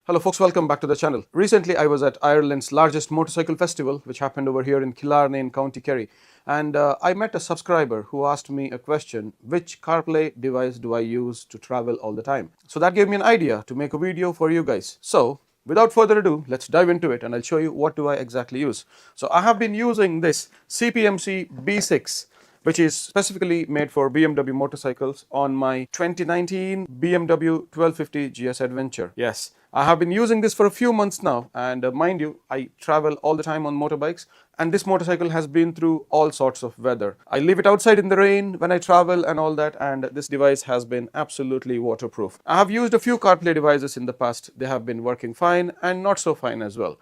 Hello folks, welcome back to the channel. Recently I was at Ireland's largest motorcycle festival, which happened over here in Killarney in County Kerry, and I met a subscriber who asked me a question: which CarPlay device do I use to travel all the time? So that gave me an idea to make a video for you guys. So without further ado, let's dive into it and I'll show you what do I exactly use. So I have been using this CPMC B6, which is specifically made for BMW motorcycles, on my 2019 BMW 1250 GS Adventure. Yes, I have been using this for a few months now, and mind you, I travel all the time on motorbikes, and this motorcycle has been through all sorts of weather. I leave it outside in the rain when I travel and all that, and this device has been absolutely waterproof. I have used a few CarPlay devices in the past. They have been working fine and not so fine as well.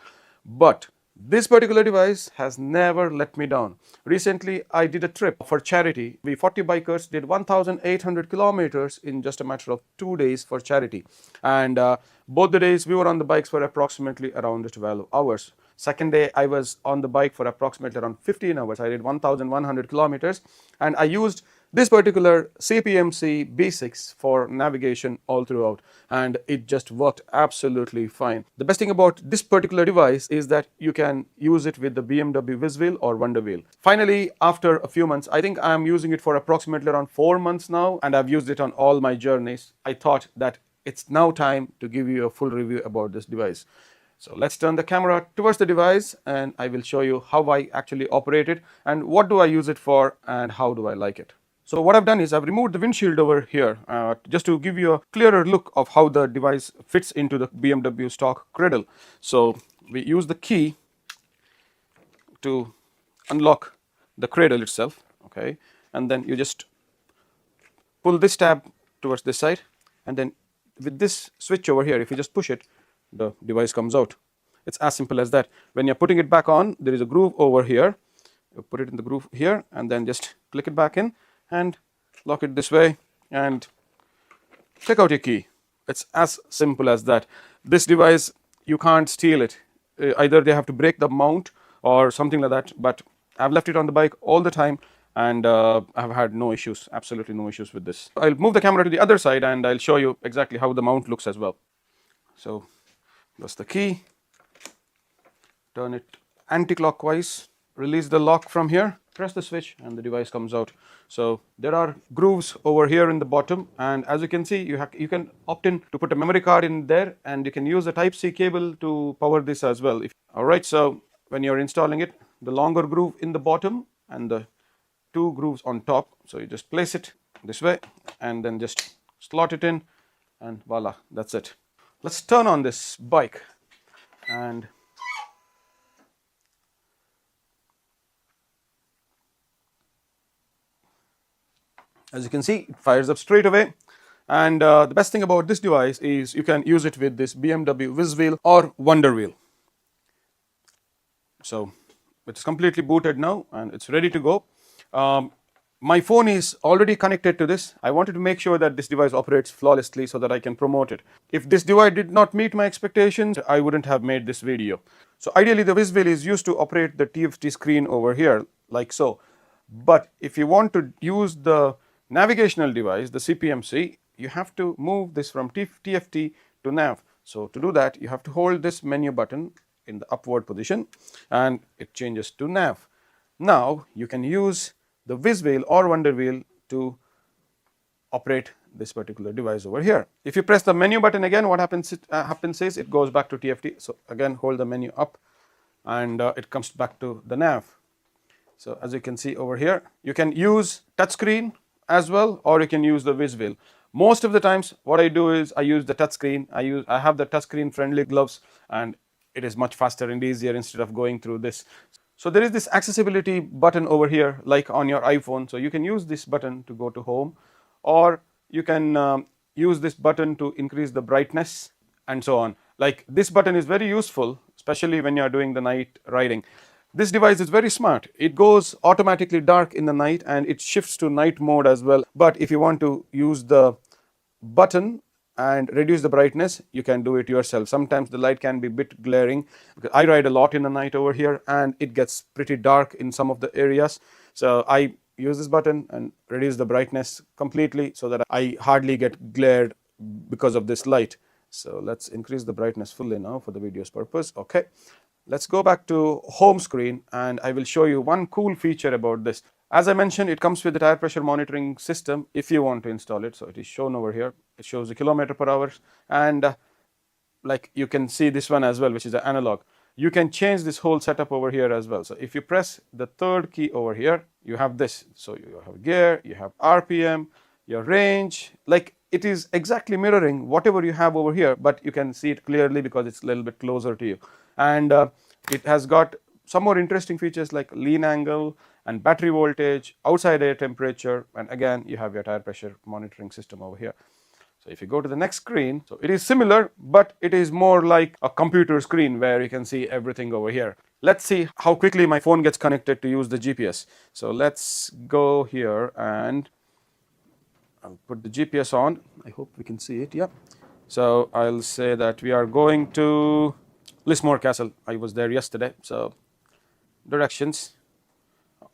But this particular device has never let me down. Recently, I did a trip for charity. We 40 bikers did 1,800 kilometers in just a matter of 2 days for charity. And both the days we were on the bikes for approximately around 12 hours. Second day, I was on the bike for approximately around 15 hours. I did 1,100 kilometers, and I used this particular CPMC B6 for navigation all throughout, and it just worked absolutely fine. The best thing about this particular device is that you can use it with the BMW Viswheel or Wonder Wheel. Finally, after a few months, I think I am using it for approximately around 4 months now, and I've used it on all my journeys. I thought that it's now time to give you a full review about this device. So let's turn the camera towards the device and I will show you how I actually operate it and what do I use it for and how do I like it. So what I've done is I've removed the windshield over here just to give you a clearer look of how the device fits into the BMW stock cradle. So we use the key to unlock the cradle itself, okay, and then you just pull this tab towards this side, and then with this switch over here, if you just push it, the device comes out. It's as simple as that. When you're putting it back on, there is a groove over here. You put it in the groove here and then just click it back in and lock it this way and take out your key. It's as simple as that. This device, you can't steal it. Either they have to break the mount or something like that, but I've left it on the bike all the time and I've had no issues, absolutely no issues with this. I'll move the camera to the other side and I'll show you exactly how the mount looks as well. So that's the key. Turn it anti-clockwise, release the lock from here, press the switch and the device comes out. So there are grooves over here in the bottom, and as you can see, you can opt in to put a memory card in there, and you can use a Type-C cable to power this as well. Alright, so when you're installing it, the longer groove in the bottom and the two grooves on top, so you just place it this way and then just slot it in and voila, that's it. Let's turn on this bike and as you can see, it fires up straight away. And the best thing about this device is you can use it with this BMW Viswheel or Wonder Wheel. So it's completely booted now and it's ready to go. My phone is already connected to this. I wanted to make sure that this device operates flawlessly so that I can promote it. If this device did not meet my expectations, I wouldn't have made this video. So ideally the Viswheel is used to operate the TFT screen over here like so. But if you want to use the navigational device, the CPMC, you have to move this from TFT to nav. So to do that, you have to hold this menu button in the upward position and it changes to nav. Now you can use the Viswheel or Wonder Wheel to operate this particular device over here. If you press the menu button again, what happens is it goes back to TFT. So again, hold the menu up and it comes back to the nav. So as you can see over here, you can use touchscreen as well, or you can use the Viswheel. Most of the times what I do is I use the touchscreen. I have the touchscreen friendly gloves and it is much faster and easier instead of going through this. So there is this accessibility button over here like on your iPhone. So you can use this button to go to home, or you can use this button to increase the brightness and so on. Like this button is very useful, especially when you are doing the night riding. This device is very smart. It goes automatically dark in the night and it shifts to night mode as well. But if you want to use the button and reduce the brightness, you can do it yourself. Sometimes the light can be a bit glaring because I ride a lot in the night over here and it gets pretty dark in some of the areas. So I use this button and reduce the brightness completely so that I hardly get glared because of this light. So let's increase the brightness fully now for the video's purpose. Okay, let's go back to home screen and I will show you one cool feature about this. As I mentioned, it comes with the tire pressure monitoring system if you want to install it. So it is shown over here. It shows the kilometer per hour, and like you can see this one as well, which is the analog. You can change this whole setup over here as well. So if you press the third key over here, you have this. So you have gear, you have RPM, your range, like it is exactly mirroring whatever you have over here, but you can see it clearly because it's a little bit closer to you. And it has got some more interesting features like lean angle and battery voltage, outside air temperature, and again you have your tire pressure monitoring system over here. So if you go to the next screen, so it is similar, but it is more like a computer screen where you can see everything over here. Let's see how quickly my phone gets connected to use the GPS. So let's go here and I'll put the GPS on. I hope we can see it. Yeah. So I'll say that we are going to Lismore Castle. I was there yesterday. So directions.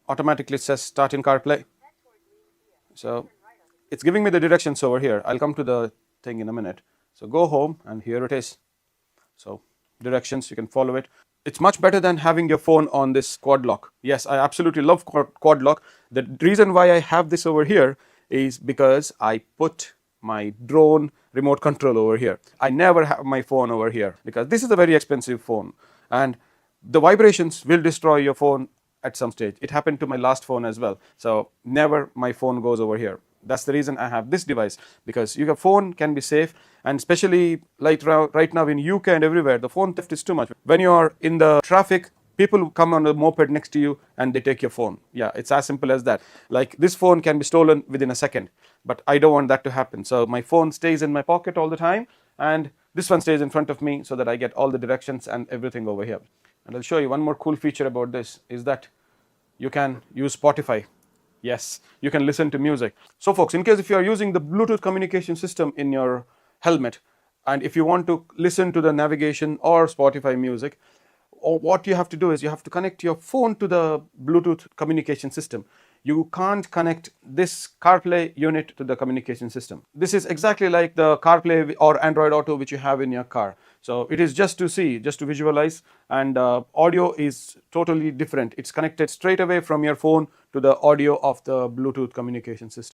Automatically says start in CarPlay. So it's giving me the directions over here. I'll come to the thing in a minute. So go home and here it is. So directions, you can follow it. It's much better than having your phone on this quad lock. Yes, I absolutely love quad lock. The reason why I have this over here is because I put my drone remote control over here. I never have my phone over here because this is a very expensive phone and the vibrations will destroy your phone at some stage. It happened to my last phone as well. So never my phone goes over here. That's the reason I have this device, because your phone can be safe, and especially like right now in UK and everywhere, the phone theft is too much. When you are in the traffic, people come on a moped next to you and they take your phone. Yeah, it's as simple as that. Like this phone can be stolen within a second, but I don't want that to happen. So my phone stays in my pocket all the time, and this one stays in front of me so that I get all the directions and everything over here. And I'll show you one more cool feature about this is that you can use Spotify. Yes, you can listen to music. So folks, in case if you are using the Bluetooth communication system in your helmet, and if you want to listen to the navigation or Spotify music, or what you have to do is you have to connect your phone to the Bluetooth communication system. You can't connect this CarPlay unit to the communication system. This is exactly like the CarPlay or Android Auto which you have in your car. So it is just to see, just to visualize, and audio is totally different. It's connected straight away from your phone to the audio of the Bluetooth communication system.